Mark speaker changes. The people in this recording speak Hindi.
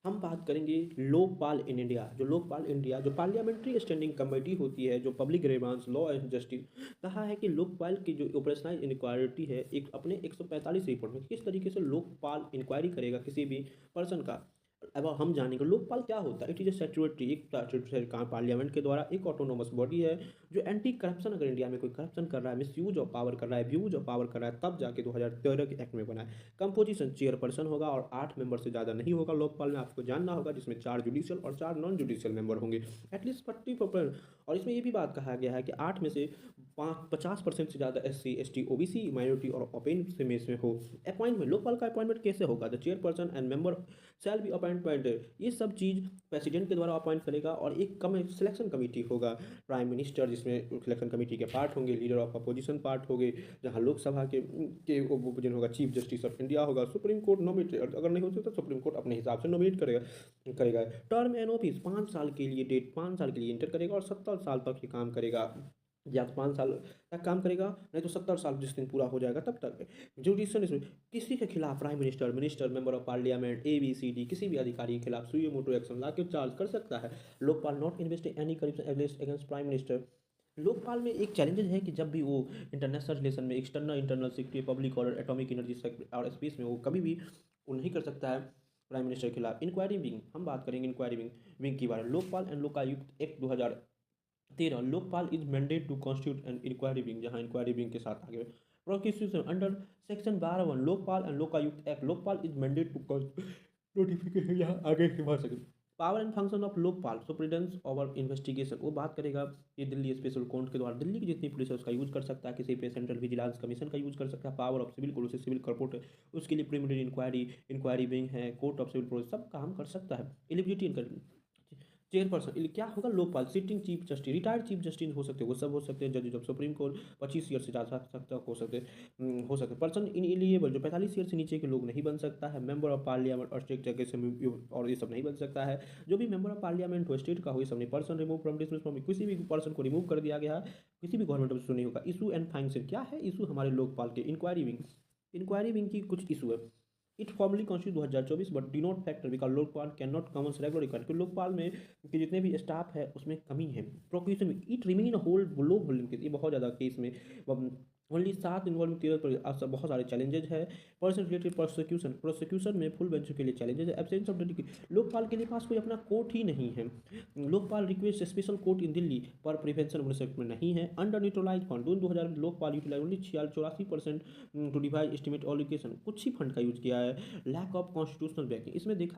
Speaker 1: हम बात करेंगे लोकपाल इन इंडिया। जो लोकपाल इंडिया जो पार्लियामेंट्री स्टैंडिंग कमेटी होती है, जो public grievance law and justice, कहा है कि लोकपाल की जो ऑपरेशनल इनक्वायरिटी है, एक अपने 145 रिपोर्ट में किस तरीके से लोकपाल इंक्वायरी करेगा किसी भी पर्सन का। अब हम जानेंगे लोकपाल क्या होता है। इट इज ए स्टैट्यूटरी, एक स्टैट्यूटरी पार्लियामेंट के द्वारा एक ऑटोनोमस बॉडी है जो एंटी करप्शन, अगर इंडिया में कोई करप्शन कर रहा है, मिस यूज ऑफ पावर कर रहा है, अब्यूज ऑफ पावर कर रहा है, तब जाके 2013 के एक्ट में बना है। कंपोजिशन चेयरपर्सन होगा और 8 मेंबर से ज़्यादा नहीं होगा लोकपाल में, आपको जानना होगा, जिसमें 4 जुडिशियल और 4 नॉन जुडिशियल मेंबर होंगे, एटलीस्ट 40%। और इसमें ये भी बात कहा गया है कि 8 में से 50% से ज़्यादा SC ST OBC माइनॉरिटी और ओपन से में इसमें हो। अपॉइंटमेंट, लोकपाल का अपॉइंटमेंट कैसे होगा? The chairperson and member shall be appointment, ये सब चीज़ प्रेसिडेंट के द्वारा अपॉइंट करेगा। और एक कम सिलेक्शन कमेटी होगा, प्राइम मिनिस्टर जिसमें सिलेक्शन कमेटी के पार्ट होंगे, लीडर ऑफ अपोजिशन पार्ट होंगे, जहाँ लोकसभा के ओपोजिशन होगा, चीफ जस्टिस ऑफ इंडिया होगा, सुप्रीम कोर्ट नॉमिनेट, अगर नहीं हो सकता सुप्रीम कोर्ट अपने हिसाब से नॉमिनेट करेगा। टर्म एंड ऑफिस 5 साल के लिए, डेट 5 साल के लिए इंटर करेगा और 70 साल तक ये काम करेगा। या तो 5 साल तक काम करेगा, नहीं तो 70 साल जिस दिन पूरा हो जाएगा तब तक। जुडिशल इसमें किसी के खिलाफ prime minister member of parliament ABCD किसी भी अधिकारी के खिलाफ सुयो मोटो एक्शन ला के चार्ज कर सकता है। Lokpal not invest any corruption against prime minister. Lokpal में एक चैलेंजेस है कि जब भी वो इंटरनेशनल रिलेशन में, external internal security, public order, atomic energy और स्पेस में, वो कभी भी वो नहीं कर सकता है प्राइम मिनिस्टर के खिलाफ। इंक्वायरी विंग, हम बात करेंगे इंक्वायरी विंग की बारे में। Lokpal and Lokayukta act 2013, Lokpal is mandate to constitute and inquiry wing, जहाँ इंक्वायरी विंग के साथ आगे prosecution under section 12(1) Lokpal and Lokayukta act, Lokpal is mandate to notification, यहाँ आगे की बात सकें। Power and function of Lokpal, superintendence over investigation, वो बात करेगा कि दिल्ली स्पेशल कोर्ट के द्वारा दिल्ली की जितनी पुलिस है उसका यूज कर सकता है, किसी पे सेंट्रल विजिलेंस कमीशन का यूज कर सकता है। Power of civil court, civil court है उसके लिए प्रिलिमिनरी इंक्वायरी विंग है, कोर्ट ऑफ सिविल प्रोसेस, सब काम कर सकता है। एलिजिबिलिटी चेयरपर्सन क्या होगा? Lokpal sitting chief justice, retired chief justice हो सकते हैं, वो सब हो सकते हैं। जज ऑफ सुप्रीम कोर्ट 25 ईयर से ज़्यादा तक हो सकते पर्सन इन एलिजिबल, जो 45 ईयर से नीचे के लोग नहीं बन सकता है। मेंबर ऑफ पार्लियामेंट और स्टेट जगह से और ये सब नहीं बन सकता है। जो भी मेंबर ऑफ पार्लियामेंट हो स्टेट का हो, ये सब नहीं। Person remove from dismiss from, किसी भी पर्सन को रिमूव कर दिया गया है, किसी भी गवर्नमेंट ऑफिस नहीं होगा। इशू एंड फंक्शन क्या है? इशू हमारे लोकपाल के इंक्वायरी विंग की कुछ इशू है। It formally constitute 2024 but D not factor because Lokpal can not Commons regular record, क्योंकि लोकपाल में के जितने भी स्टाफ है उसमें कमी है। प्रोक्यूशन में it remain hold low holding case, ये बहुत ज़्यादा केस में ओनली 7 इन्वॉल्व 13 पर बहुत सारे चैलेंजेज है। पर्सन रिलेटेड प्रोसिक्यूशन में फुल बेंच के लिए चैलेंजेस है। एब्सेंस ऑफ डेडिकेशन, लोकपाल के लिए पास कोई अपना कोर्ट ही नहीं है। Lokpal request special court in Delhi पर प्रिवेंशन में नहीं है। Under neutralize fund 2000 Lokpal utilize only 84% to divide estimate allocation, कुछ ही फंड का यूज किया है। लैक ऑफ कॉन्स्टिट्यूशनल बैकिंग, इसमें देखा